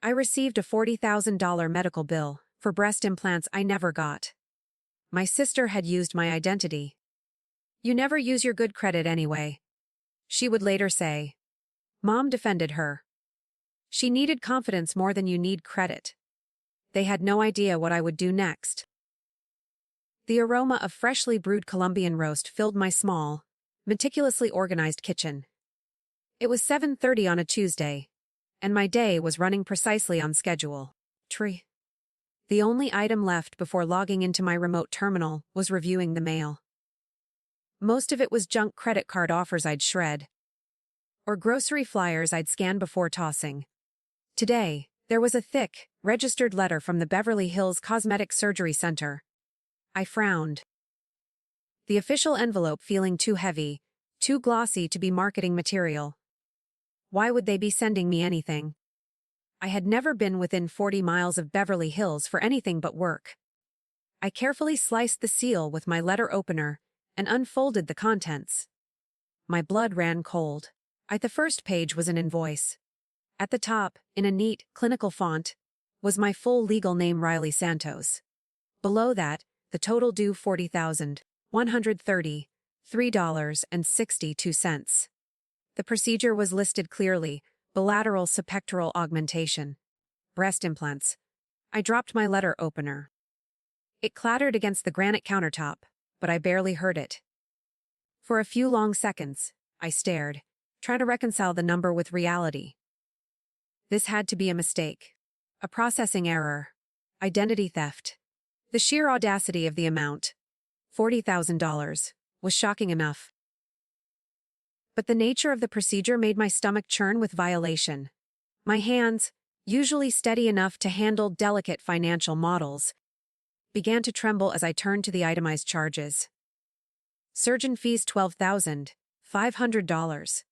I received a $40,000 medical bill for breast implants I never got. My sister had used my identity. "You never use your good credit anyway," she would later say. Mom defended her. "She needed confidence more than you need credit." They had no idea what I would do next. The aroma of freshly brewed Colombian roast filled my small, meticulously organized kitchen. It was 7:30 on a Tuesday, and my day was running precisely on schedule. The only item left before logging into my remote terminal was reviewing the mail. Most of it was junk credit card offers I'd shred, or grocery flyers I'd scan before tossing. Today, there was a thick, registered letter from the Beverly Hills Cosmetic Surgery Center. I frowned. The official envelope feeling too heavy, too glossy to be marketing material. Why would they be sending me anything? I had never been within 40 miles of Beverly Hills for anything but work. I carefully sliced the seal with my letter opener and unfolded the contents. My blood ran cold. The first page was an invoice. At the top, in a neat, clinical font, was my full legal name, Riley Santos. Below that, the total due $40,133.62. The procedure was listed clearly: bilateral subpectoral augmentation. Breast implants. I dropped my letter opener. It clattered against the granite countertop, but I barely heard it. For a few long seconds, I stared, trying to reconcile the number with reality. This had to be a mistake. A processing error. Identity theft. The sheer audacity of the amount, $40,000, was shocking enough. But the nature of the procedure made my stomach churn with violation. My hands, usually steady enough to handle delicate financial models, began to tremble as I turned to the itemized charges. Surgeon fees $12,500.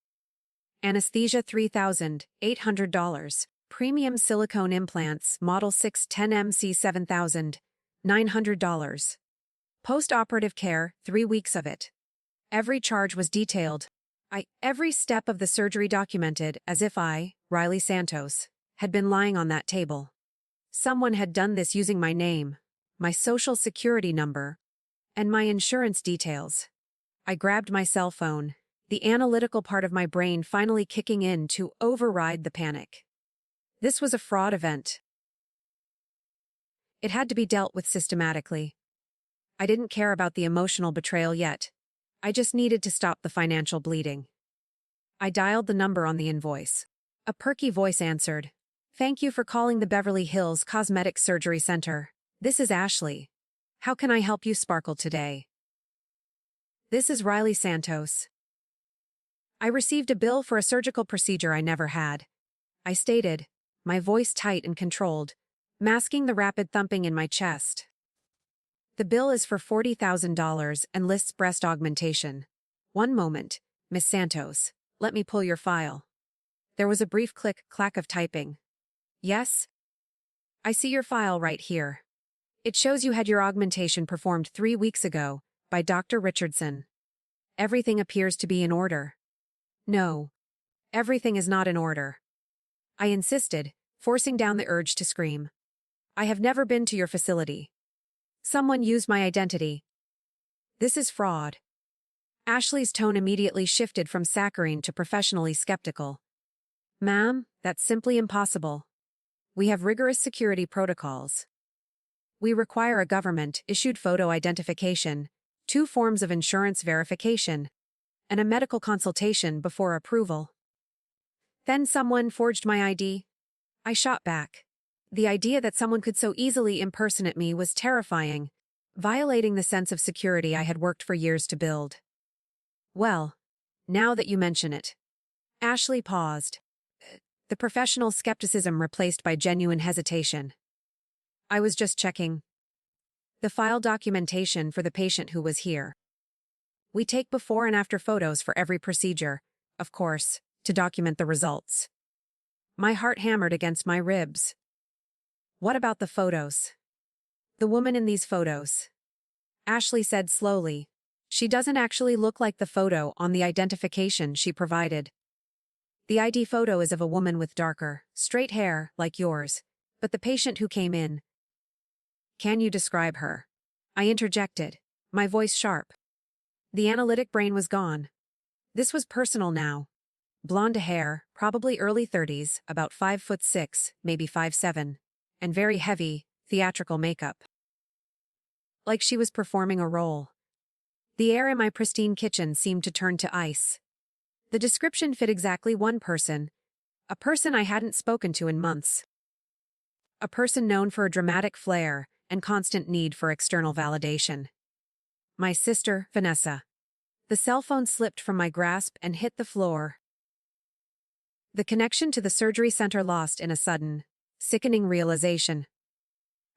Anesthesia $3,800. Premium silicone implants, Model 610MC $7,900. Post-operative care, 3 weeks of it. Every charge was detailed. Every step of the surgery documented, as if I, Riley Santos, had been lying on that table. Someone had done this using my name, my social security number, and my insurance details. I grabbed my cell phone, the analytical part of my brain finally kicking in to override the panic. This was a fraud event. It had to be dealt with systematically. I didn't care about the emotional betrayal yet. I just needed to stop the financial bleeding. I dialed the number on the invoice. A perky voice answered. "Thank you for calling the Beverly Hills Cosmetic Surgery Center. This is Ashley. How can I help you sparkle today?" "This is Riley Santos. I received a bill for a surgical procedure I never had," I stated, my voice tight and controlled, masking the rapid thumping in my chest. "The bill is for $40,000 and lists breast augmentation. One moment, Miss Santos. Let me pull your file." There was a brief clack of typing. "Yes? I see your file right here. It shows you had your augmentation performed 3 weeks ago by Dr. Richardson. Everything appears to be in order." "No. Everything is not in order," I insisted, forcing down the urge to scream. "I have never been to your facility. Someone used my identity. This is fraud." Ashley's tone immediately shifted from saccharine to professionally skeptical. "Ma'am, that's simply impossible. We have rigorous security protocols. We require a government-issued photo identification, 2 forms of insurance verification, and a medical consultation before approval." "Then someone forged my ID?" I shot back. The idea that someone could so easily impersonate me was terrifying, violating the sense of security I had worked for years to build. "Well, now that you mention it." Ashley paused, the professional skepticism replaced by genuine hesitation. "I was just checking the file documentation for the patient who was here. We take before and after photos for every procedure, of course, to document the results." My heart hammered against my ribs. "What about the photos?" "The woman in these photos," Ashley said slowly. "She doesn't actually look like the photo on the identification she provided." The ID photo is of a woman with darker, straight hair, like yours. But the patient who came in. Can you describe her? I interjected, my voice sharp. The analytic brain was gone. This was personal now. Blonde hair, probably early 30s, about 5'6", maybe 5'7", and very heavy, theatrical makeup. Like she was performing a role. The air in my pristine kitchen seemed to turn to ice. The description fit exactly one person. A person I hadn't spoken to in months. A person known for a dramatic flair and constant need for external validation. My sister, Vanessa. The cell phone slipped from my grasp and hit the floor. The connection to the surgery center lost in a sudden, sickening realization.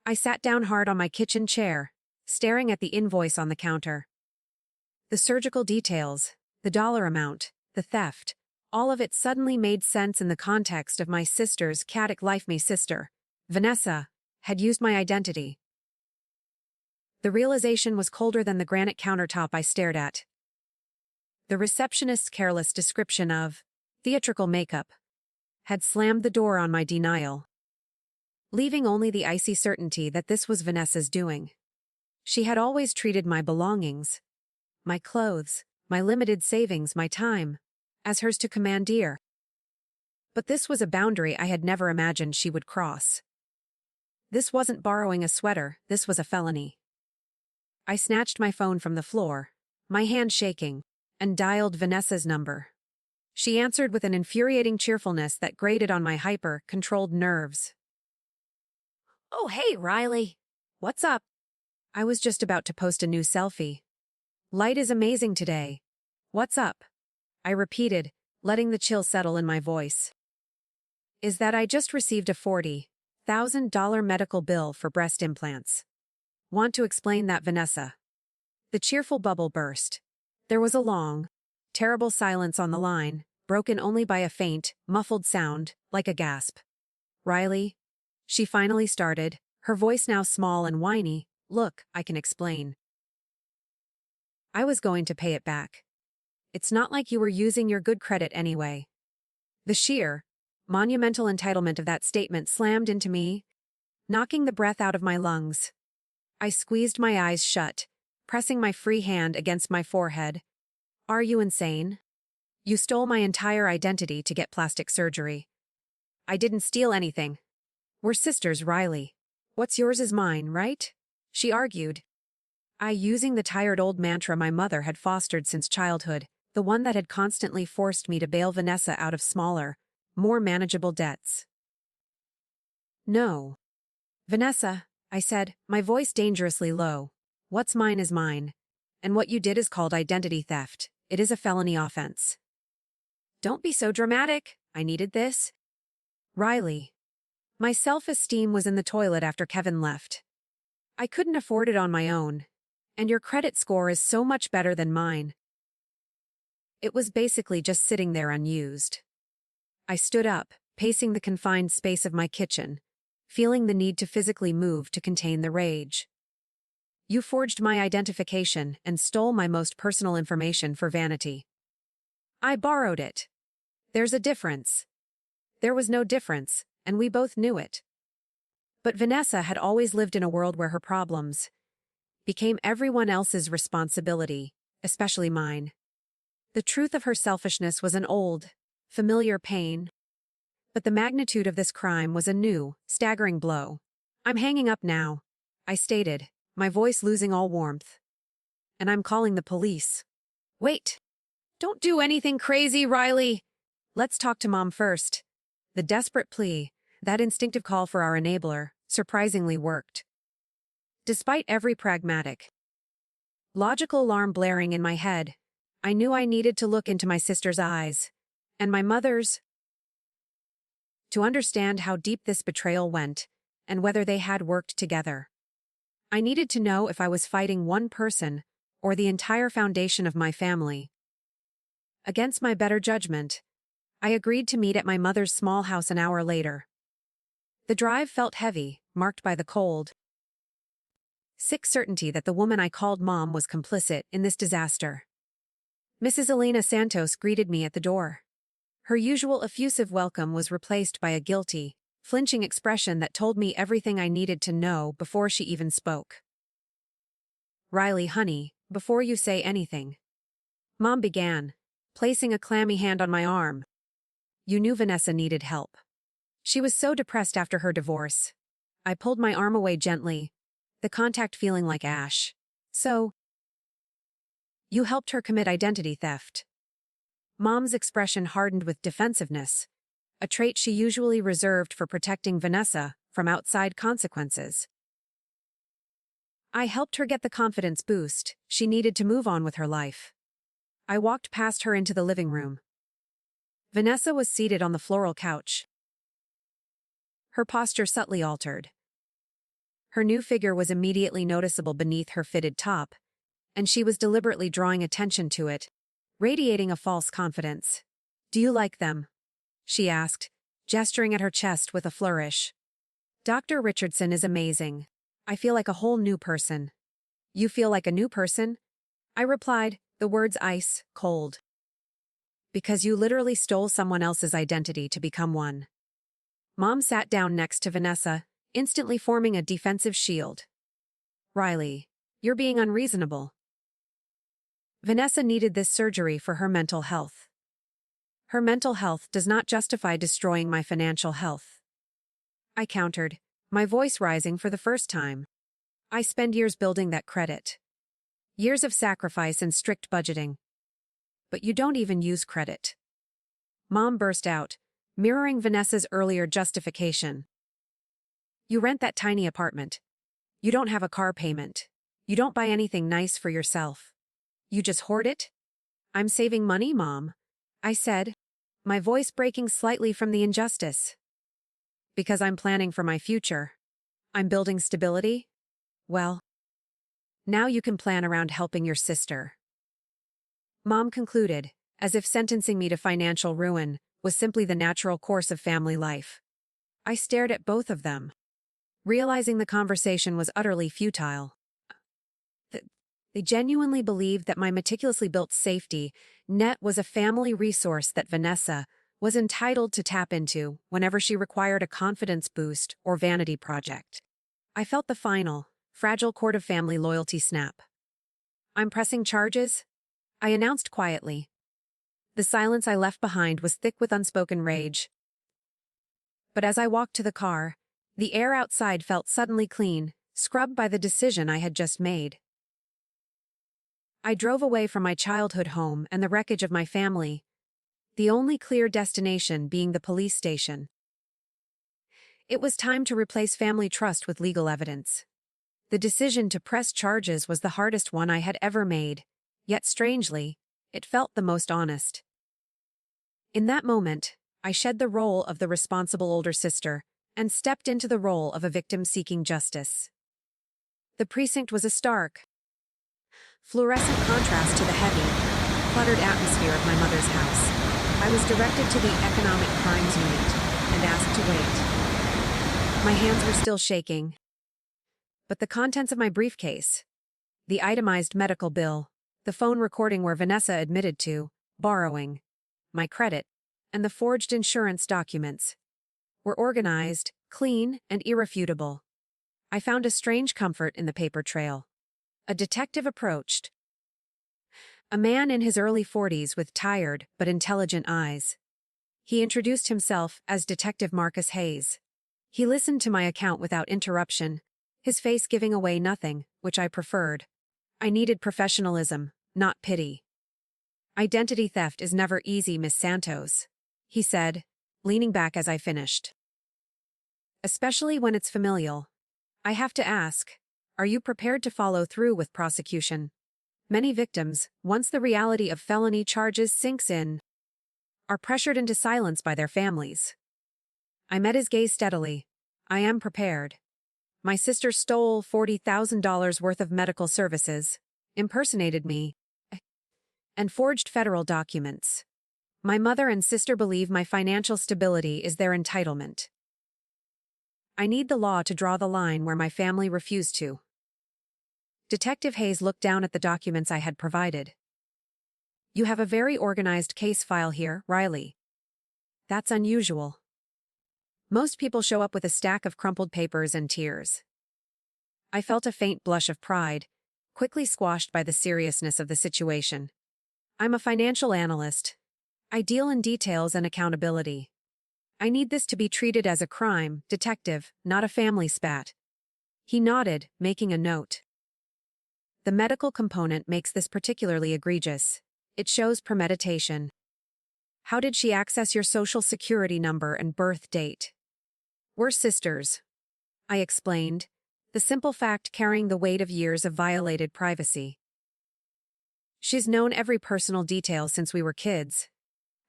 I sat down hard on my kitchen chair, staring at the invoice on the counter. The surgical details, the dollar amount, the theft, all of it suddenly made sense in the context of my sister's chaotic life. My sister, Vanessa, had used my identity. The realization was colder than the granite countertop I stared at. The receptionist's careless description of theatrical makeup had slammed the door on my denial, leaving only the icy certainty that this was Vanessa's doing. She had always treated my belongings, my clothes, my limited savings, my time, as hers to commandeer. But this was a boundary I had never imagined she would cross. This wasn't borrowing a sweater, this was a felony. I snatched my phone from the floor, my hand shaking, and dialed Vanessa's number. She answered with an infuriating cheerfulness that grated on my hyper-controlled nerves. "Oh, hey, Riley. What's up?" I was just about to post a new selfie. "Light is amazing today. What's up?" I repeated, letting the chill settle in my voice. "Is that I just received a $40,000 medical bill for breast implants. Want to explain that, Vanessa?" The cheerful bubble burst. There was a long, terrible silence on the line, broken only by a faint, muffled sound, like a gasp. "Riley," she finally started, her voice now small and whiny, "Look, I can explain. I was going to pay it back. It's not like you were using your good credit anyway." The sheer, monumental entitlement of that statement slammed into me, knocking the breath out of my lungs. I squeezed my eyes shut, pressing my free hand against my forehead. "Are you insane? You stole my entire identity to get plastic surgery." "I didn't steal anything. We're sisters, Riley. What's yours is mine, right?" she argued. Using the tired old mantra my mother had fostered since childhood, the one that had constantly forced me to bail Vanessa out of smaller, more manageable debts. "No. Vanessa," I said, my voice dangerously low. "What's mine is mine. And what you did is called identity theft. It is a felony offense." "Don't be so dramatic. I needed this." "Riley. My self-esteem was in the toilet after Kevin left. I couldn't afford it on my own. And your credit score is so much better than mine." It was basically just sitting there unused. I stood up, pacing the confined space of my kitchen, feeling the need to physically move to contain the rage. "You forged my identification and stole my most personal information for vanity. I borrowed it. There's a difference." There was no difference, and we both knew it. But Vanessa had always lived in a world where her problems became everyone else's responsibility, especially mine. The truth of her selfishness was an old, familiar pain. But the magnitude of this crime was a new, staggering blow. "I'm hanging up now," I stated, my voice losing all warmth. "And I'm calling the police." "Wait! Don't do anything crazy, Riley! Let's talk to Mom first." The desperate plea, that instinctive call for our enabler, surprisingly worked. Despite every pragmatic, logical alarm blaring in my head, I knew I needed to look into my sister's eyes, and my mother's, to understand how deep this betrayal went, and whether they had worked together. I needed to know if I was fighting one person, or the entire foundation of my family. Against my better judgment, I agreed to meet at my mother's small house an hour later. The drive felt heavy, marked by the cold, sick certainty that the woman I called Mom was complicit in this disaster. Mrs. Elena Santos greeted me at the door. Her usual effusive welcome was replaced by a guilty, flinching expression that told me everything I needed to know before she even spoke. "Riley, honey, before you say anything," Mom began, placing a clammy hand on my arm. "You knew Vanessa needed help. She was so depressed after her divorce." I pulled my arm away gently, the contact feeling like ash. "So, you helped her commit identity theft." Mom's expression hardened with defensiveness, a trait she usually reserved for protecting Vanessa from outside consequences. "I helped her get the confidence boost she needed to move on with her life." I walked past her into the living room. Vanessa was seated on the floral couch, her posture subtly altered. Her new figure was immediately noticeable beneath her fitted top, and she was deliberately drawing attention to it, radiating a false confidence. "Do you like them?" she asked, gesturing at her chest with a flourish. "Dr. Richardson is amazing. I feel like a whole new person." "You feel like a new person?" I replied, the words ice cold. "Because you literally stole someone else's identity to become one." Mom sat down next to Vanessa, instantly forming a defensive shield. "Riley, you're being unreasonable. Vanessa needed this surgery for her mental health. Her mental health does not justify destroying my financial health." I countered, my voice rising for the first time. "I spend years building that credit. Years of sacrifice and strict budgeting. But you don't even use credit." Mom burst out, mirroring Vanessa's earlier justification. "You rent that tiny apartment. You don't have a car payment. You don't buy anything nice for yourself. You just hoard it?" "I'm saving money, Mom," I said, my voice breaking slightly from the injustice. "Because I'm planning for my future. I'm building stability? Well, now you can plan around helping your sister." Mom concluded, as if sentencing me to financial ruin was simply the natural course of family life. I stared at both of them, realizing the conversation was utterly futile. They genuinely believed that my meticulously built safety net was a family resource that Vanessa was entitled to tap into whenever she required a confidence boost or vanity project. I felt the final, fragile cord of family loyalty snap. "I'm pressing charges," I announced quietly. The silence I left behind was thick with unspoken rage. But as I walked to the car, the air outside felt suddenly clean, scrubbed by the decision I had just made. I drove away from my childhood home and the wreckage of my family, the only clear destination being the police station. It was time to replace family trust with legal evidence. The decision to press charges was the hardest one I had ever made, yet strangely, it felt the most honest. In that moment, I shed the role of the responsible older sister and stepped into the role of a victim seeking justice. The precinct was a stark, fluorescent contrast to the heavy, cluttered atmosphere of my mother's house. I was directed to the Economic Crimes Unit and asked to wait. My hands were still shaking, but the contents of my briefcase, the itemized medical bill, the phone recording where Vanessa admitted to borrowing my credit, and the forged insurance documents, were organized, clean, and irrefutable. I found a strange comfort in the paper trail. A detective approached. A man in his early 40s with tired but intelligent eyes. He introduced himself as Detective Marcus Hayes. He listened to my account without interruption, his face giving away nothing, which I preferred. I needed professionalism, not pity. "Identity theft is never easy, Miss Santos," he said, leaning back as I finished. "Especially when it's familial. I have to ask, are you prepared to follow through with prosecution? Many victims, once the reality of felony charges sinks in, are pressured into silence by their families." I met his gaze steadily. "I am prepared. My sister stole $40,000 worth of medical services, impersonated me, and forged federal documents. My mother and sister believe my financial stability is their entitlement. I need the law to draw the line where my family refused to." Detective Hayes looked down at the documents I had provided. "You have a very organized case file here, Riley. That's unusual. Most people show up with a stack of crumpled papers and tears. I felt a faint blush of pride, quickly squashed by the seriousness of the situation. I'm a financial analyst. I deal in details and accountability. I need this to be treated as a crime, detective, not a family spat. He nodded, making a note. The medical component makes this particularly egregious. It shows premeditation. How did she access your social security number and birth date? We're sisters, I explained, the simple fact carrying the weight of years of violated privacy. She's known every personal detail since we were kids.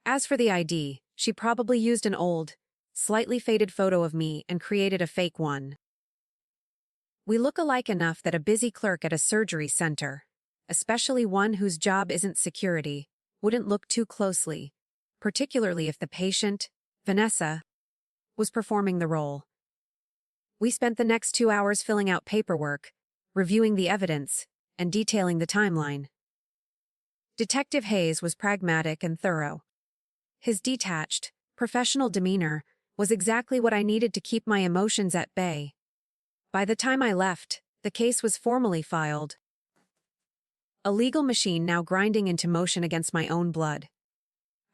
As for the ID, she probably used an old, slightly faded photo of me and created a fake one. We look alike enough that a busy clerk at a surgery center, especially one whose job isn't security, wouldn't look too closely, particularly if the patient, Vanessa, was performing the role. We spent the next 2 hours filling out paperwork, reviewing the evidence, and detailing the timeline. Detective Hayes was pragmatic and thorough. His detached, professional demeanor was exactly what I needed to keep my emotions at bay. By the time I left, the case was formally filed. A legal machine now grinding into motion against my own blood.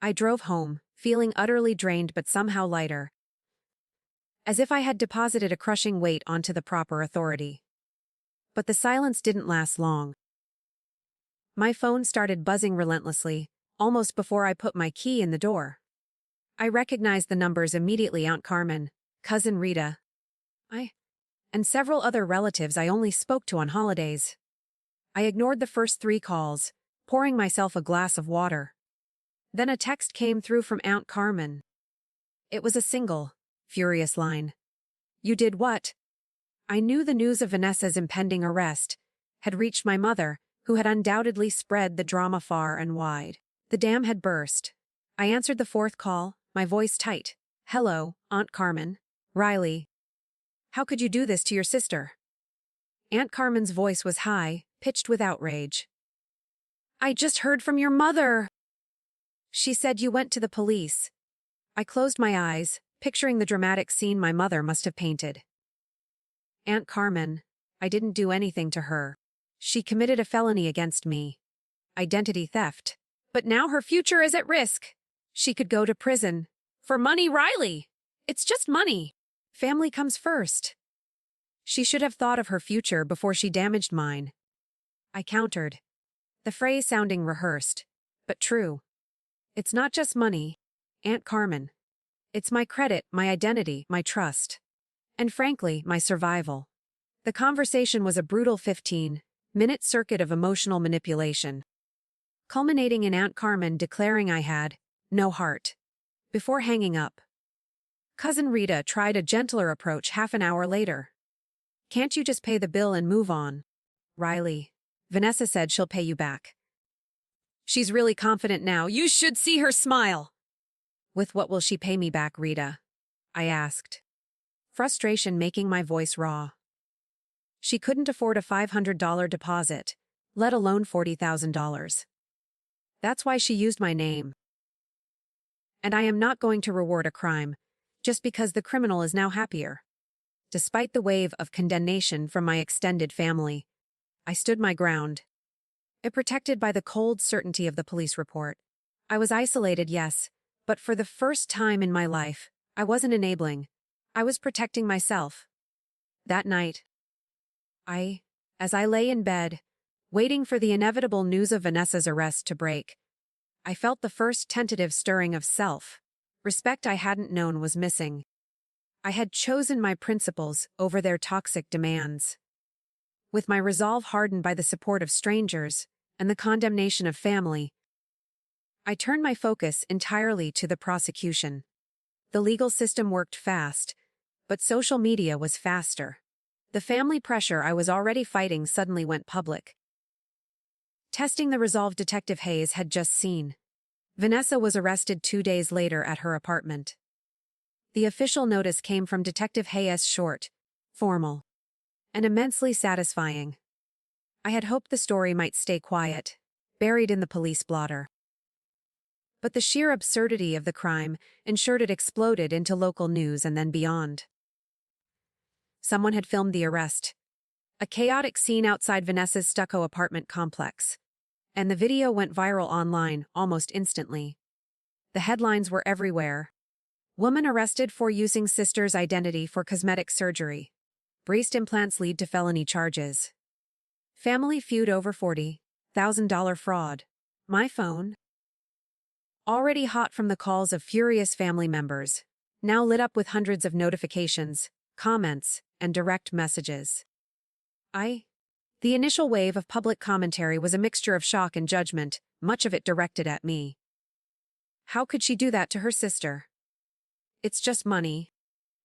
I drove home, feeling utterly drained but somehow lighter. As if I had deposited a crushing weight onto the proper authority. But the silence didn't last long. My phone started buzzing relentlessly, almost before I put my key in the door. I recognized the numbers immediately: Aunt Carmen, Cousin Rita, and several other relatives I only spoke to on holidays. I ignored the first 3 calls, pouring myself a glass of water. Then a text came through from Aunt Carmen. It was a single, furious line. You did what? I knew the news of Vanessa's impending arrest had reached my mother, who had undoubtedly spread the drama far and wide. The dam had burst. I answered the 4th call, my voice tight. Hello, Aunt Carmen. Riley. How could you do this to your sister? Aunt Carmen's voice was high, pitched with outrage. I just heard from your mother. She said you went to the police. I closed my eyes, picturing the dramatic scene my mother must have painted. Aunt Carmen, I didn't do anything to her. She committed a felony against me. Identity theft. But now her future is at risk. She could go to prison. For money, Riley. It's just money. Family comes first. She should have thought of her future before she damaged mine. I countered, the phrase sounding rehearsed, but true. It's not just money, Aunt Carmen. It's my credit, my identity, my trust. And frankly, my survival. The conversation was a brutal 15-minute circuit of emotional manipulation, culminating in Aunt Carmen declaring I had no heart. Before hanging up, Cousin Rita tried a gentler approach half an hour later. Can't you just pay the bill and move on? Riley, Vanessa said she'll pay you back. She's really confident now. You should see her smile. With what will she pay me back, Rita? I asked, frustration making my voice raw. She couldn't afford a $500 deposit, let alone $40,000. That's why she used my name. And I am not going to reward a crime, just because the criminal is now happier. Despite the wave of condemnation from my extended family, I stood my ground. Protected by the cold certainty of the police report. I was isolated, yes, but for the first time in my life, I wasn't enabling. I was protecting myself. That night, as I lay in bed, waiting for the inevitable news of Vanessa's arrest to break, I felt the first tentative stirring of self-respect I hadn't known was missing. I had chosen my principles over their toxic demands. With my resolve hardened by the support of strangers and the condemnation of family, I turned my focus entirely to the prosecution. The legal system worked fast, but social media was faster. The family pressure I was already fighting suddenly went public. Testing the resolve Detective Hayes had just seen. Vanessa was arrested 2 days later at her apartment. The official notice came from Detective Hayes, short, formal, and immensely satisfying. I had hoped the story might stay quiet, buried in the police blotter. But the sheer absurdity of the crime ensured it exploded into local news and then beyond. Someone had filmed the arrest. A chaotic scene outside Vanessa's stucco apartment complex. And the video went viral online almost instantly. The headlines were everywhere. Woman arrested for using sister's identity for cosmetic surgery. Breast implants lead to felony charges. Family feud over $40,000 fraud. My phone, already hot from the calls of furious family members, now lit up with hundreds of notifications, comments, and direct messages. The initial wave of public commentary was a mixture of shock and judgment, much of it directed at me. How could she do that to her sister? It's just money.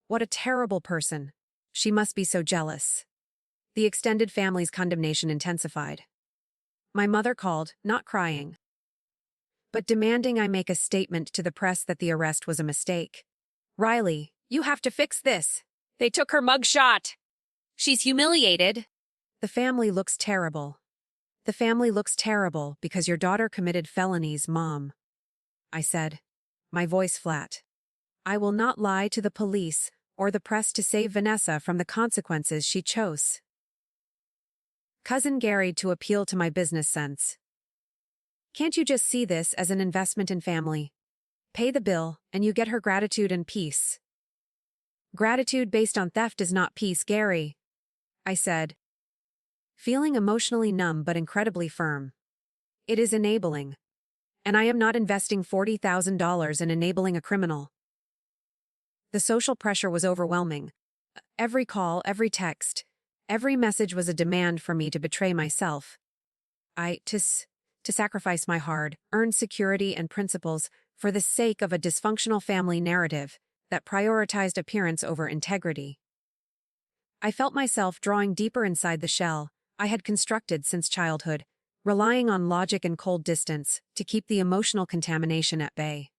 What a terrible person. She must be so jealous. The extended family's condemnation intensified. My mother called, not crying, but demanding I make a statement to the press that the arrest was a mistake. Riley, you have to fix this. They took her mugshot. She's humiliated. The family looks terrible. The family looks terrible because your daughter committed felonies, Mom. I said, my voice flat. I will not lie to the police or the press to save Vanessa from the consequences she chose. Cousin Gary to appeal to my business sense. Can't you just see this as an investment in family? Pay the bill, and you get her gratitude and peace. Gratitude based on theft is not peace, Gary, I said, feeling emotionally numb but incredibly firm. It is enabling. And I am not investing $40,000 in enabling a criminal. The social pressure was overwhelming. Every call, every text, every message was a demand for me to betray myself. To sacrifice my hard-earned security and principles for the sake of a dysfunctional family narrative that prioritized appearance over integrity. I felt myself drawing deeper inside the shell I had constructed since childhood, relying on logic and cold distance to keep the emotional contamination at bay.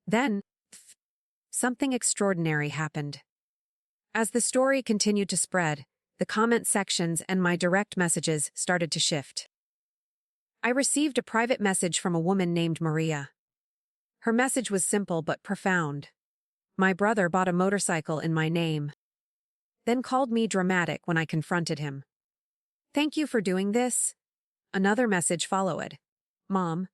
Then, something extraordinary happened. As the story continued to spread, the comment sections and my direct messages started to shift. I received a private message from a woman named Maria. Her message was simple but profound. My brother bought a motorcycle in my name, then called me dramatic when I confronted him. Thank you for doing this. Another message followed. Mom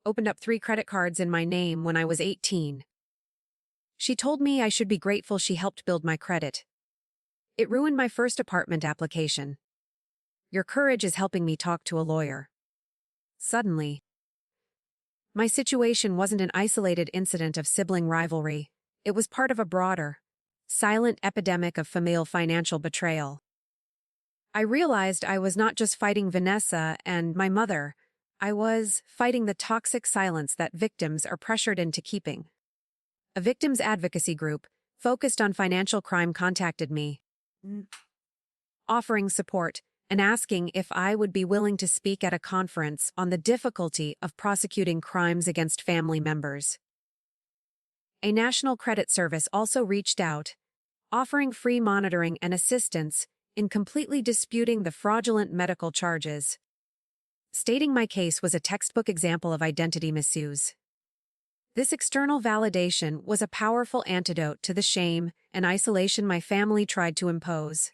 opened up 3 credit cards in my name when I was 18. She told me I should be grateful she helped build my credit. It ruined my first apartment application. Your courage is helping me talk to a lawyer. Suddenly, my situation wasn't an isolated incident of sibling rivalry. It was part of a broader, silent epidemic of familial financial betrayal. I realized I was not just fighting Vanessa and my mother. I was fighting the toxic silence that victims are pressured into keeping. A victims advocacy group focused on financial crime contacted me, offering support and asking if I would be willing to speak at a conference on the difficulty of prosecuting crimes against family members. A national credit service also reached out, offering free monitoring and assistance in completely disputing the fraudulent medical charges. Stating my case was a textbook example of identity misuse. This external validation was a powerful antidote to the shame and isolation my family tried to impose.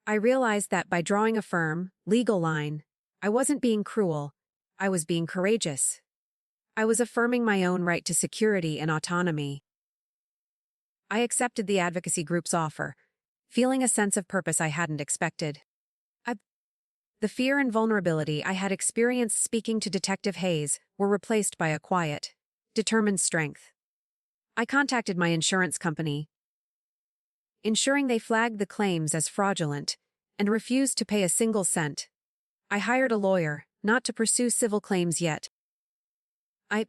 I realized that by drawing a firm, legal line, I wasn't being cruel, I was being courageous. I was affirming my own right to security and autonomy. I accepted the advocacy group's offer, feeling a sense of purpose I hadn't expected. The fear and vulnerability I had experienced speaking to Detective Hayes were replaced by a quiet, determined strength. I contacted my insurance company, ensuring they flagged the claims as fraudulent and refused to pay a single cent. I hired a lawyer, not to pursue civil claims yet,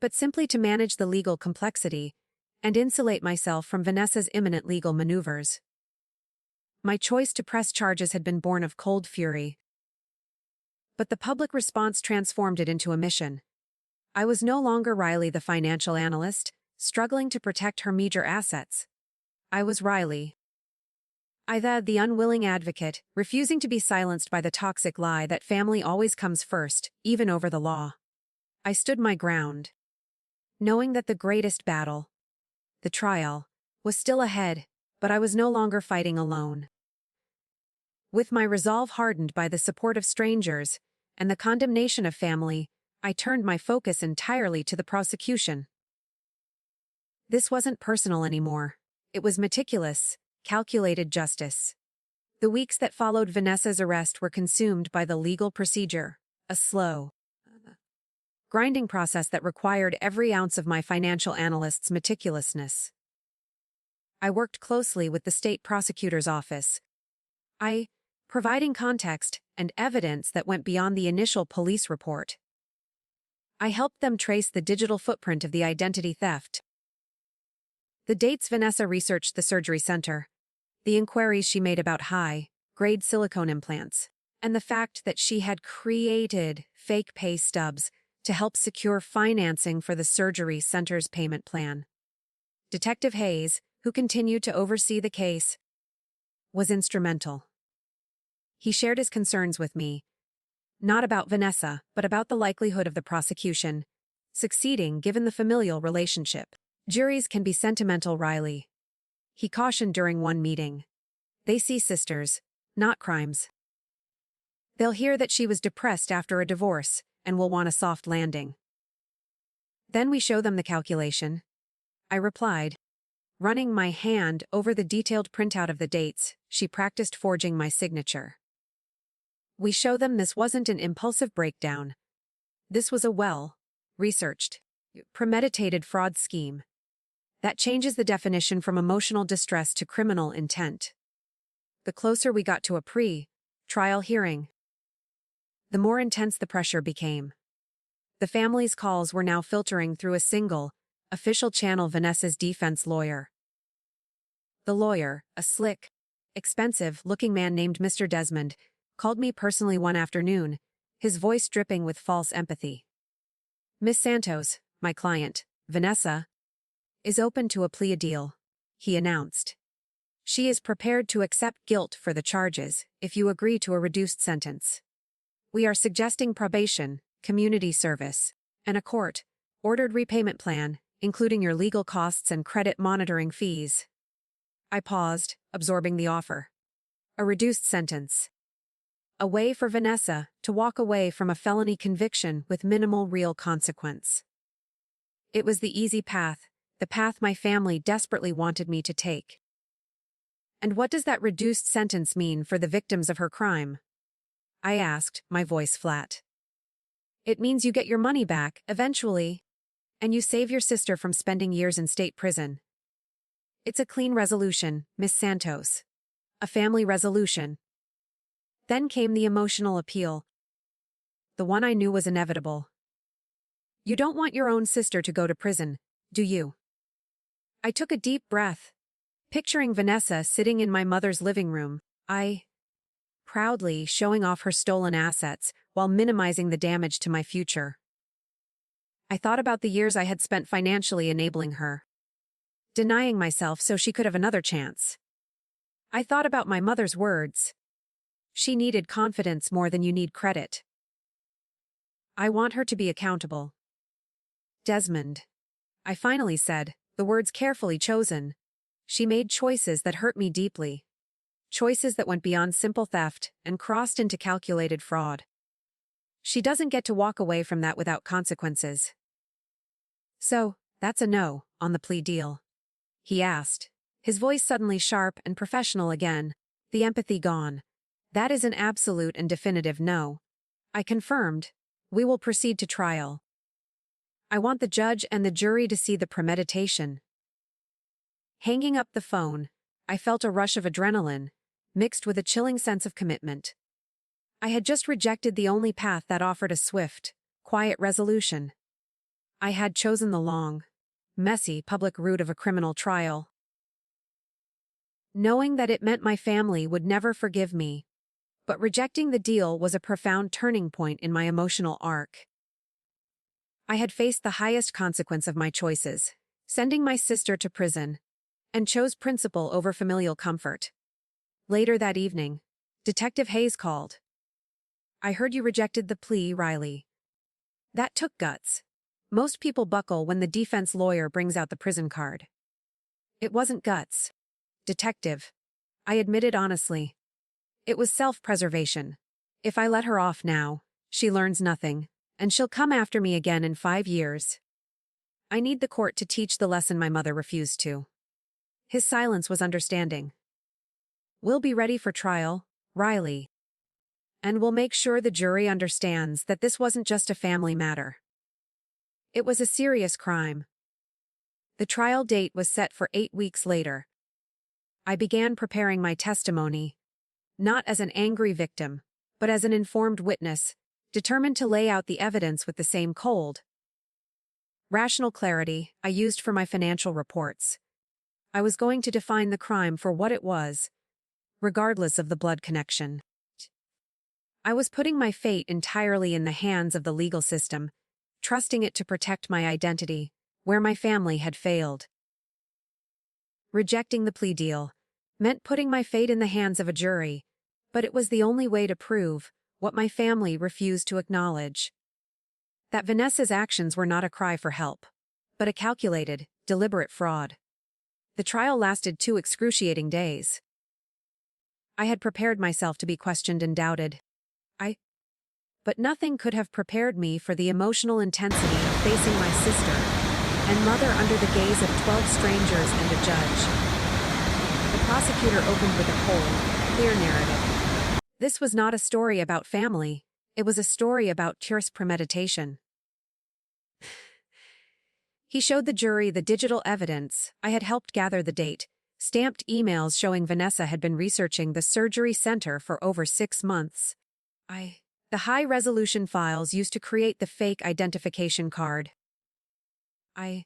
but simply to manage the legal complexity and insulate myself from Vanessa's imminent legal maneuvers. My choice to press charges had been born of cold fury, but the public response transformed it into a mission. I was no longer Riley the financial analyst, struggling to protect her meager assets. I was Riley, the unwilling advocate, refusing to be silenced by the toxic lie that family always comes first, even over the law. I stood my ground. knowing that the greatest battle, the trial, was still ahead, but I was no longer fighting alone. With my resolve hardened by the support of strangers and the condemnation of family, I turned my focus entirely to the prosecution. This wasn't personal anymore. It was meticulous, calculated justice. The weeks that followed Vanessa's arrest were consumed by the legal procedure, a slow, grinding process that required every ounce of my financial analyst's meticulousness. I worked closely with the state prosecutor's office, providing context and evidence that went beyond the initial police report. I helped them trace the digital footprint of the identity theft, the dates Vanessa researched the surgery center, the inquiries she made about high-grade silicone implants, and the fact that she had created fake pay stubs to help secure financing for the surgery center's payment plan. Detective Hayes, who continued to oversee the case, was instrumental. He shared his concerns with me, not about Vanessa, but about the likelihood of the prosecution succeeding given the familial relationship. Juries can be sentimental, Riley. He cautioned during one meeting. They see sisters, not crimes. They'll hear that she was depressed after a divorce and will want a soft landing. Then we show them the calculation, I replied, running my hand over the detailed printout of the dates she practiced forging my signature. We show them this wasn't an impulsive breakdown. This was a well-researched, premeditated fraud scheme. That changes the definition from emotional distress to criminal intent. The closer we got to a pre-trial hearing, the more intense the pressure became. The family's calls were now filtering through a single, official channel: Vanessa's defense lawyer. The lawyer, a slick, expensive-looking man named Mr. Desmond, called me personally one afternoon, his voice dripping with false empathy. Miss Santos, my client, Vanessa, is open to a plea deal, he announced. She is prepared to accept guilt for the charges if you agree to a reduced sentence. We are suggesting probation, community service, and a court-ordered repayment plan, including your legal costs and credit monitoring fees. I paused, absorbing the offer. A reduced sentence. A way for Vanessa to walk away from a felony conviction with minimal real consequence. It was the easy path, the path my family desperately wanted me to take. And what does that reduced sentence mean for the victims of her crime? I asked, my voice flat. It means you get your money back, eventually, and you save your sister from spending years in state prison. It's a clean resolution, Miss Santos. A family resolution. Then came the emotional appeal. The one I knew was inevitable. You don't want your own sister to go to prison, do you? I took a deep breath, picturing Vanessa sitting in my mother's living room, proudly showing off her stolen assets while minimizing the damage to my future. I thought about the years I had spent financially enabling her, denying myself so she could have another chance. I thought about my mother's words. She needed confidence more than you need credit. I want her to be accountable. Desmond, I finally said, the words carefully chosen. She made choices that hurt me deeply. Choices that went beyond simple theft and crossed into calculated fraud. She doesn't get to walk away from that without consequences. So, that's a no on the plea deal? He asked, his voice suddenly sharp and professional again, the empathy gone. That is an absolute and definitive no. I confirmed. We will proceed to trial. I want the judge and the jury to see the premeditation. Hanging up the phone, I felt a rush of adrenaline, mixed with a chilling sense of commitment. I had just rejected the only path that offered a swift, quiet resolution. I had chosen the long, messy public route of a criminal trial, knowing that it meant my family would never forgive me. But rejecting the deal was a profound turning point in my emotional arc. I had faced the highest consequence of my choices, sending my sister to prison, and chose principle over familial comfort. Later that evening, Detective Hayes called. I heard you rejected the plea, Riley. That took guts. Most people buckle when the defense lawyer brings out the prison card. It wasn't guts. Detective. I admitted honestly. It was self-preservation. If I let her off now, she learns nothing, and she'll come after me again in 5 years. I need the court to teach the lesson my mother refused to. His silence was understanding. We'll be ready for trial, Riley. And we'll make sure the jury understands that this wasn't just a family matter. It was a serious crime. The trial date was set for 8 weeks later. I began preparing my testimony, not as an angry victim, but as an informed witness, determined to lay out the evidence with the same cold, rational clarity I used for my financial reports. I was going to define the crime for what it was, regardless of the blood connection. I was putting my fate entirely in the hands of the legal system, trusting it to protect my identity, where my family had failed. Rejecting the plea deal meant putting my fate in the hands of a jury, but it was the only way to prove what my family refused to acknowledge. That Vanessa's actions were not a cry for help, but a calculated, deliberate fraud. The trial lasted 2 excruciating days. I had prepared myself to be questioned and doubted. But nothing could have prepared me for the emotional intensity of facing my sister and mother under the gaze of 12 strangers and a judge. The prosecutor opened with a cold, clear narrative. This was not a story about family, it was a story about pure premeditation. He showed the jury the digital evidence I had helped gather, the date, stamped emails showing Vanessa had been researching the surgery center for over 6 months. The high-resolution files used to create the fake identification card. And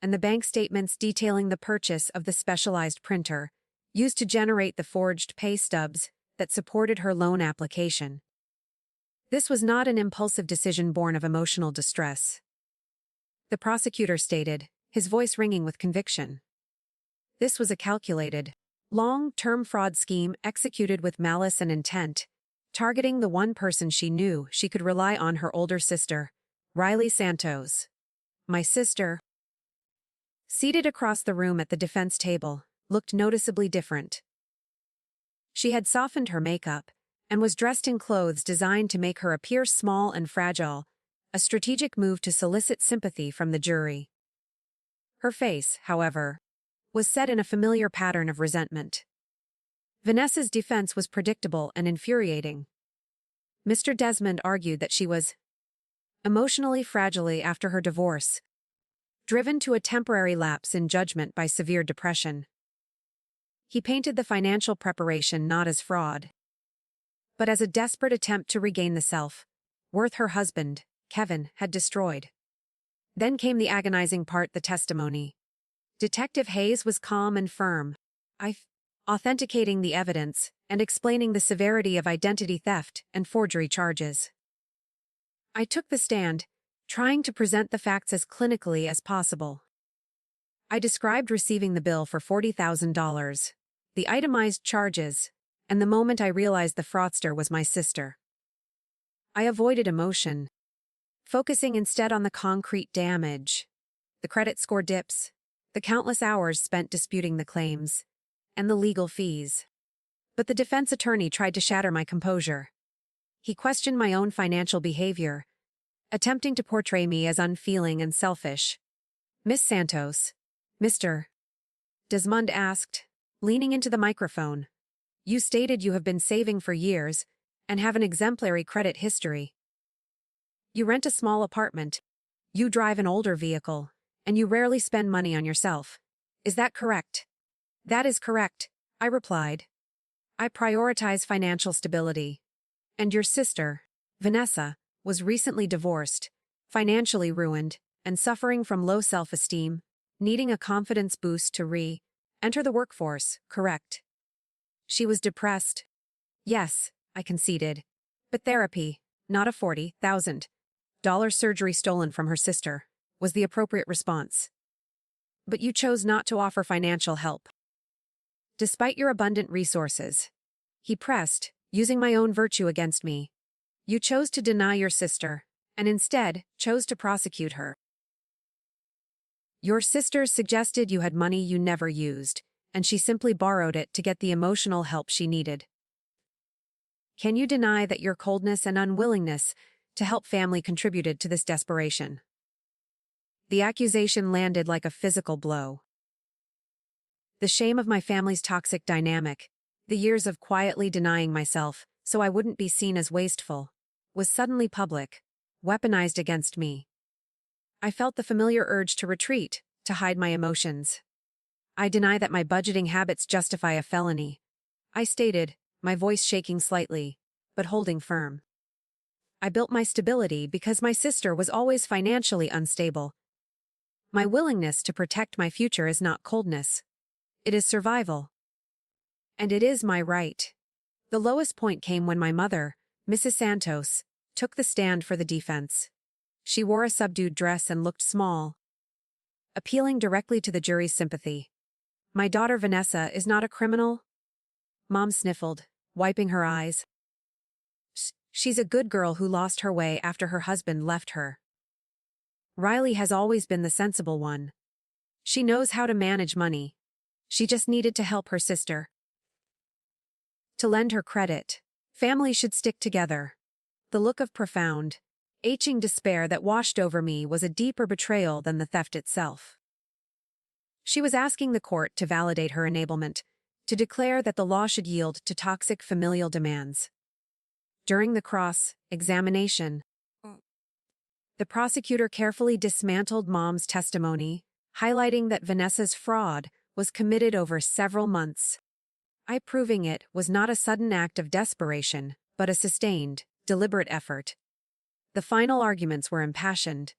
the bank statements detailing the purchase of the specialized printer, used to generate the forged pay stubs that supported her loan application. This was not an impulsive decision born of emotional distress. The prosecutor stated, his voice ringing with conviction. This was a calculated, long-term fraud scheme executed with malice and intent, targeting the one person she knew she could rely on: her older sister, Riley Santos. My sister, seated across the room at the defense table, looked noticeably different. She had softened her makeup and was dressed in clothes designed to make her appear small and fragile, a strategic move to solicit sympathy from the jury. Her face, however, was set in a familiar pattern of resentment. Vanessa's defense was predictable and infuriating. Mr. Desmond argued that she was emotionally fragile after her divorce, driven to a temporary lapse in judgment by severe depression. He painted the financial preparation not as fraud, but as a desperate attempt to regain the self-worth her husband, Kevin, had destroyed. Then came the agonizing part: the testimony. Detective Hayes was calm and firm, authenticating the evidence and explaining the severity of identity theft and forgery charges. I took the stand, trying to present the facts as clinically as possible. I described receiving the bill for $40,000, the itemized charges, and the moment I realized the fraudster was my sister. I avoided emotion, focusing instead on the concrete damage, the credit score dips, the countless hours spent disputing the claims, and the legal fees. But the defense attorney tried to shatter my composure. He questioned my own financial behavior, attempting to portray me as unfeeling and selfish. Miss Santos, Mr. Desmond asked, leaning into the microphone, you stated you have been saving for years and have an exemplary credit history. You rent a small apartment, you drive an older vehicle, and you rarely spend money on yourself. Is that correct? That is correct, I replied. I prioritize financial stability. And your sister, Vanessa, was recently divorced, financially ruined, and suffering from low self-esteem, needing a confidence boost to re-enter the workforce, correct? She was depressed. Yes, I conceded. But therapy, not a $40,000 surgery stolen from her sister, was the appropriate response. But you chose not to offer financial help. Despite your abundant resources, he pressed, using my own virtue against me. You chose to deny your sister, and instead chose to prosecute her. Your sisters suggested you had money you never used, and she simply borrowed it to get the emotional help she needed. Can you deny that your coldness and unwillingness to help family contributed to this desperation? The accusation landed like a physical blow. The shame of my family's toxic dynamic, the years of quietly denying myself so I wouldn't be seen as wasteful, was suddenly public, weaponized against me. I felt the familiar urge to retreat, to hide my emotions. I deny that my budgeting habits justify a felony, I stated, my voice shaking slightly, but holding firm. I built my stability because my sister was always financially unstable. My willingness to protect my future is not coldness. It is survival. And it is my right. The lowest point came when my mother, Mrs. Santos, took the stand for the defense. She wore a subdued dress and looked small, appealing directly to the jury's sympathy. My daughter Vanessa is not a criminal? Mom sniffled, wiping her eyes. She's a good girl who lost her way after her husband left her. Riley has always been the sensible one. She knows how to manage money. She just needed to help her sister. To lend her credit, family should stick together. The look of profound, aching despair that washed over me was a deeper betrayal than the theft itself. She was asking the court to validate her enablement, to declare that the law should yield to toxic familial demands. During the cross-examination, the prosecutor carefully dismantled Mom's testimony, highlighting that Vanessa's fraud was committed over several months. Proving it was not a sudden act of desperation, but a sustained, deliberate effort. The final arguments were impassioned.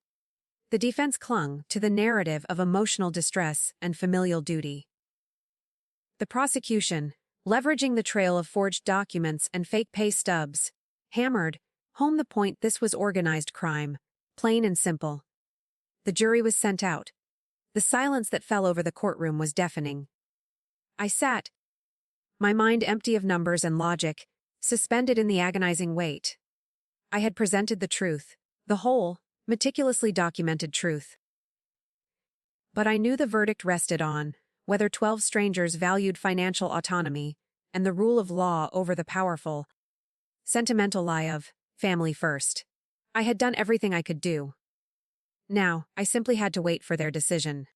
The defense clung to the narrative of emotional distress and familial duty. The prosecution, leveraging the trail of forged documents and fake pay stubs, hammered home the point this was organized crime, plain and simple. The jury was sent out. The silence that fell over the courtroom was deafening. I sat, my mind empty of numbers and logic, suspended in the agonizing weight. I had presented the truth, the whole, meticulously documented truth. But I knew the verdict rested on whether 12 strangers valued financial autonomy and the rule of law over the powerful, sentimental lie of family first. I had done everything I could do. Now, I simply had to wait for their decision.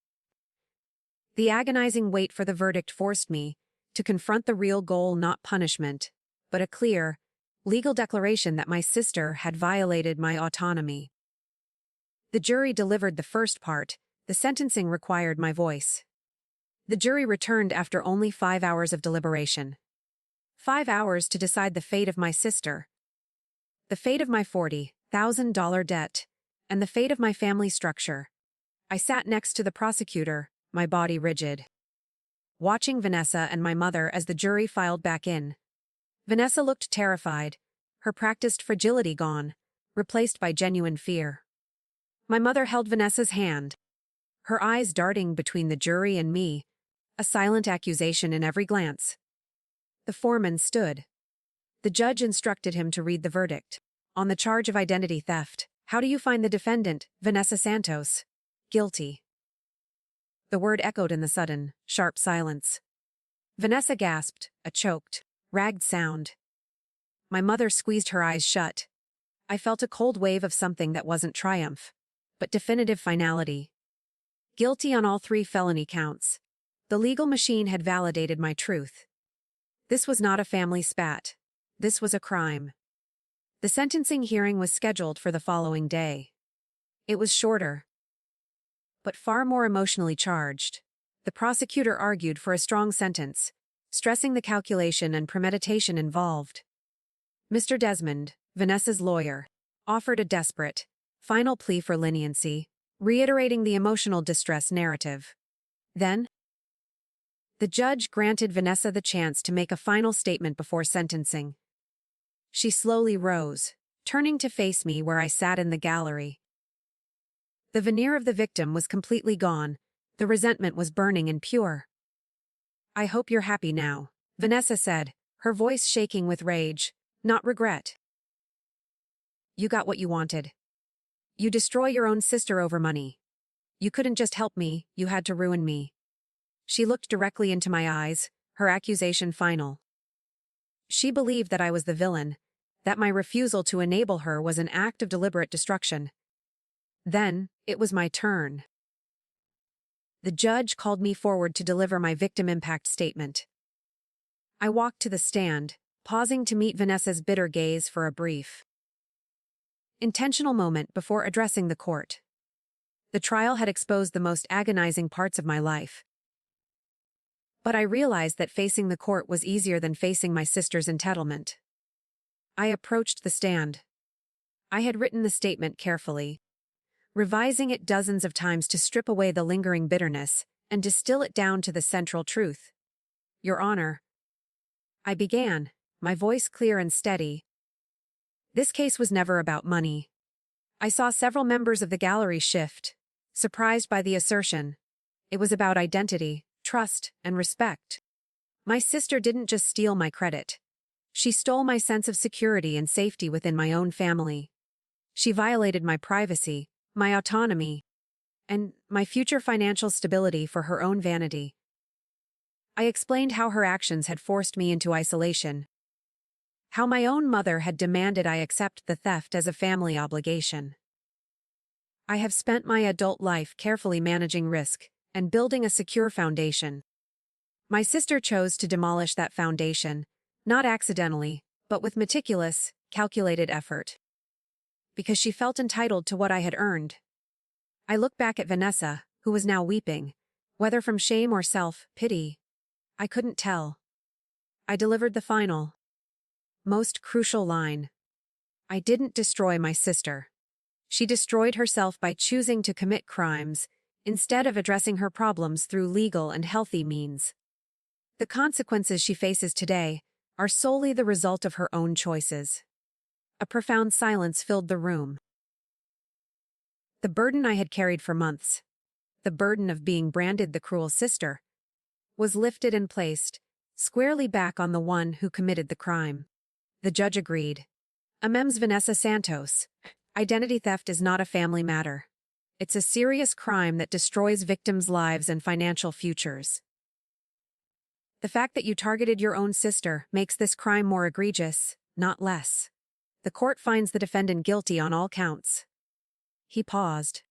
The agonizing wait for the verdict forced me to confront the real goal, not punishment, but a clear, legal declaration that my sister had violated my autonomy. The jury delivered the first part, the sentencing required my voice. The jury returned after only 5 hours of deliberation. 5 hours to decide the fate of my sister, the fate of my $40,000 debt, and the fate of my family structure. I sat next to the prosecutor, my body rigid, watching Vanessa and my mother as the jury filed back in. Vanessa looked terrified, her practiced fragility gone, replaced by genuine fear. My mother held Vanessa's hand, her eyes darting between the jury and me, a silent accusation in every glance. The foreman stood. The judge instructed him to read the verdict. On the charge of identity theft, how do you find the defendant, Vanessa Santos? Guilty. The word echoed in the sudden, sharp silence. Vanessa gasped, a choked, ragged sound. My mother squeezed her eyes shut. I felt a cold wave of something that wasn't triumph, but definitive finality. Guilty on all 3 felony counts. The legal machine had validated my truth. This was not a family spat. This was a crime. The sentencing hearing was scheduled for the following day. It was shorter, but far more emotionally charged. The prosecutor argued for a strong sentence, stressing the calculation and premeditation involved. Mr. Desmond, Vanessa's lawyer, offered a desperate, final plea for leniency, reiterating the emotional distress narrative. Then, the judge granted Vanessa the chance to make a final statement before sentencing. She slowly rose, turning to face me where I sat in the gallery. The veneer of the victim was completely gone. The resentment was burning and pure. I hope you're happy now, Vanessa said, her voice shaking with rage, not regret. You got what you wanted. You destroy your own sister over money. You couldn't just help me, you had to ruin me. She looked directly into my eyes, her accusation final. She believed that I was the villain, that my refusal to enable her was an act of deliberate destruction. Then, it was my turn. The judge called me forward to deliver my victim impact statement. I walked to the stand, pausing to meet Vanessa's bitter gaze for a brief, intentional moment before addressing the court. The trial had exposed the most agonizing parts of my life. But I realized that facing the court was easier than facing my sister's entitlement. I approached the stand. I had written the statement carefully, revising it dozens of times to strip away the lingering bitterness and distill it down to the central truth. Your Honor, I began, my voice clear and steady. This case was never about money. I saw several members of the gallery shift, surprised by the assertion. It was about identity, trust, and respect. My sister didn't just steal my credit. She stole my sense of security and safety within my own family. She violated my privacy, my autonomy, and my future financial stability for her own vanity. I explained how her actions had forced me into isolation, how my own mother had demanded I accept the theft as a family obligation. I have spent my adult life carefully managing risk and building a secure foundation. My sister chose to demolish that foundation, not accidentally, but with meticulous, calculated effort. Because she felt entitled to what I had earned. I looked back at Vanessa, who was now weeping, whether from shame or self-pity. I couldn't tell. I delivered the final, most crucial line. I didn't destroy my sister. She destroyed herself by choosing to commit crimes, instead of addressing her problems through legal and healthy means. The consequences she faces today are solely the result of her own choices. A profound silence filled the room. The burden I had carried for months, the burden of being branded the cruel sister, was lifted and placed squarely back on the one who committed the crime. The judge agreed. Amends Vanessa Santos. Identity theft is not a family matter. It's a serious crime that destroys victims' lives and financial futures. The fact that you targeted your own sister makes this crime more egregious, not less. The court finds the defendant guilty on all counts. He paused,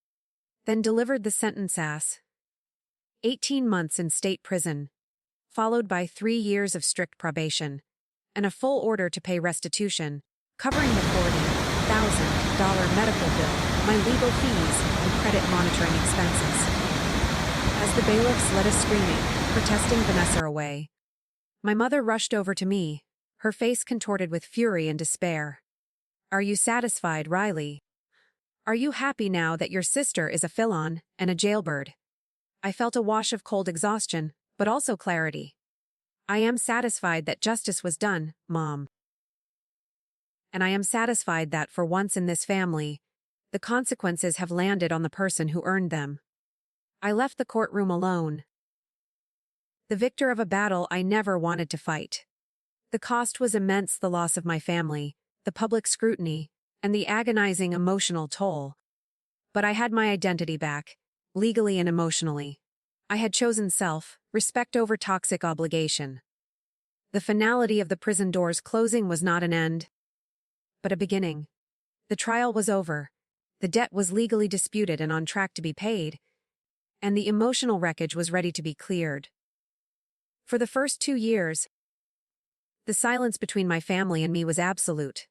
then delivered the sentence as 18 months in state prison, followed by 3 years of strict probation, and a full order to pay restitution, covering the $40,000 medical bill, my legal fees, and credit monitoring expenses. As the bailiffs led us screaming, protesting Vanessa away, my mother rushed over to me, her face contorted with fury and despair. Are you satisfied, Riley? Are you happy now that your sister is a felon and a jailbird? I felt a wash of cold exhaustion, but also clarity. I am satisfied that justice was done, Mom. And I am satisfied that, for once in this family, the consequences have landed on the person who earned them. I left the courtroom alone, the victor of a battle I never wanted to fight. The cost was immense: the loss of my family, the public scrutiny, and the agonizing emotional toll. But I had my identity back, legally and emotionally. I had chosen self-respect over toxic obligation. The finality of the prison doors closing was not an end, but a beginning. The trial was over, the debt was legally disputed and on track to be paid, and the emotional wreckage was ready to be cleared. For the first 2 years, the silence between my family and me was absolute.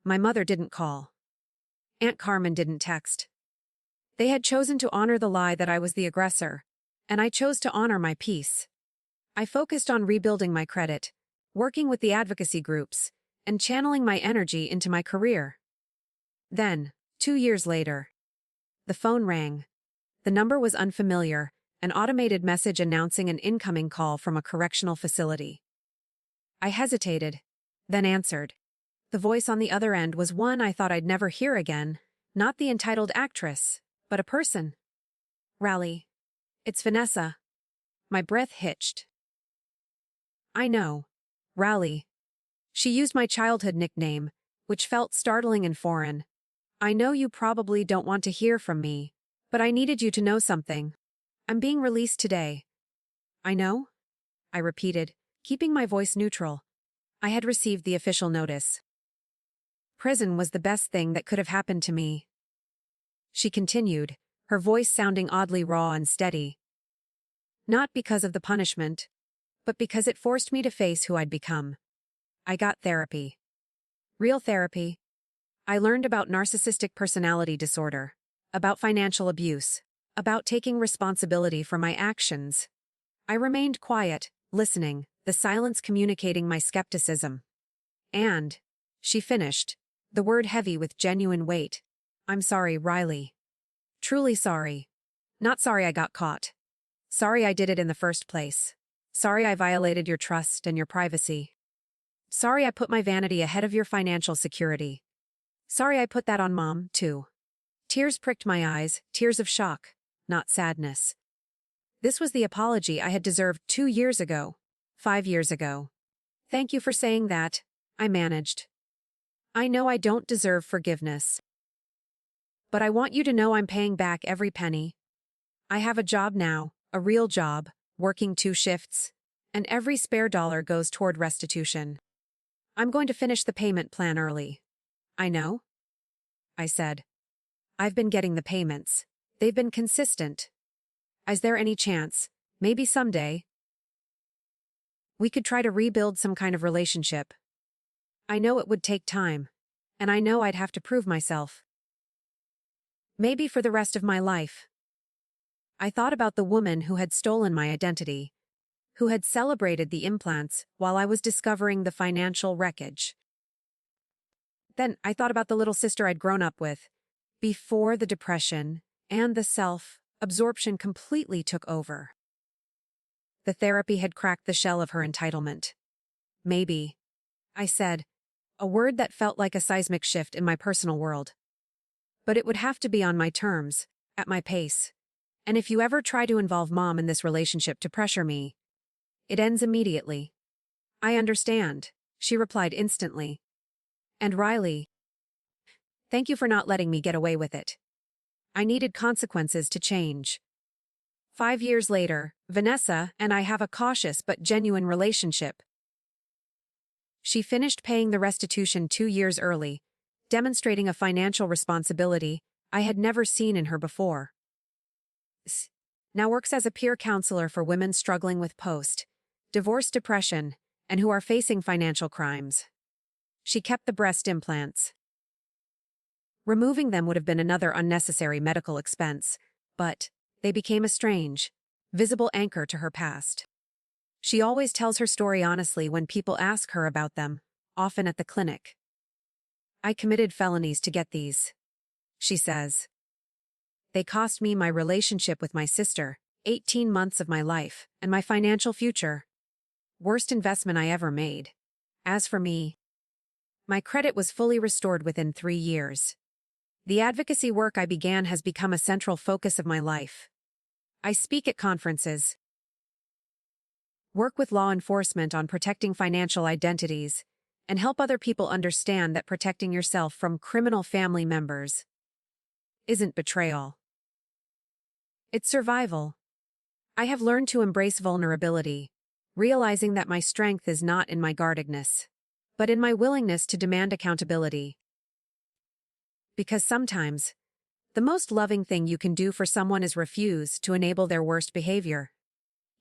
My mother didn't call. Aunt Carmen didn't text. They had chosen to honor the lie that I was the aggressor, and I chose to honor my peace. I focused on rebuilding my credit, working with the advocacy groups, and channeling my energy into my career. Then, 2 years later, the phone rang. The number was unfamiliar, an automated message announcing an incoming call from a correctional facility. I hesitated, then answered. The voice on the other end was one I thought I'd never hear again, not the entitled actress, but a person. Rally. It's Vanessa. My breath hitched. I know. Rally. She used my childhood nickname, which felt startling and foreign. I know you probably don't want to hear from me, But I needed you to know something. I'm being released today. I know? I repeated, keeping my voice neutral. I had received the official notice. Prison was the best thing that could have happened to me. She continued, her voice sounding oddly raw and steady. Not because of the punishment, but because it forced me to face who I'd become. I got therapy. Real therapy. I learned about narcissistic personality disorder, about financial abuse, about taking responsibility for my actions. I remained quiet, listening, the silence communicating my skepticism. And, she finished, the word heavy with genuine weight. I'm sorry, Riley. Truly sorry. Not sorry I got caught. Sorry I did it in the first place. Sorry I violated your trust and your privacy. Sorry I put my vanity ahead of your financial security. Sorry I put that on Mom, too. Tears pricked my eyes, tears of shock, not sadness. This was the apology I had deserved 2 years ago, 5 years ago. Thank you for saying that, I managed. I know I don't deserve forgiveness. But I want you to know I'm paying back every penny. I have a job now, a real job, working 2 shifts, and every spare dollar goes toward restitution. I'm going to finish the payment plan early. I know, I said. I've been getting the payments. They've been consistent. Is there any chance, maybe someday, we could try to rebuild some kind of relationship? I know it would take time, and I know I'd have to prove myself. Maybe for the rest of my life. I thought about the woman who had stolen my identity, who had celebrated the implants while I was discovering the financial wreckage. Then I thought about the little sister I'd grown up with, before the depression and the self-absorption completely took over. The therapy had cracked the shell of her entitlement. Maybe, I said, a word that felt like a seismic shift in my personal world. But it would have to be on my terms, at my pace. And if you ever try to involve Mom in this relationship to pressure me, it ends immediately. I understand, she replied instantly. And Riley, thank you for not letting me get away with it. I needed consequences to change. 5 years later, Vanessa and I have a cautious but genuine relationship. She finished paying the restitution 2 years early, demonstrating a financial responsibility I had never seen in her before. Now works as a peer counselor for women struggling with post-divorce depression and who are facing financial crimes. She kept the breast implants. Removing them would have been another unnecessary medical expense, but they became a strange, visible anchor to her past. She always tells her story honestly when people ask her about them, often at the clinic. I committed felonies to get these, she says. They cost me my relationship with my sister, 18 months of my life, and my financial future. Worst investment I ever made. As for me, my credit was fully restored within 3 years. The advocacy work I began has become a central focus of my life. I speak at conferences, work with law enforcement on protecting financial identities, and help other people understand that protecting yourself from criminal family members isn't betrayal. It's survival. I have learned to embrace vulnerability, realizing that my strength is not in my guardedness, but in my willingness to demand accountability. Because sometimes, the most loving thing you can do for someone is refuse to enable their worst behavior,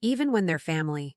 even when they're family.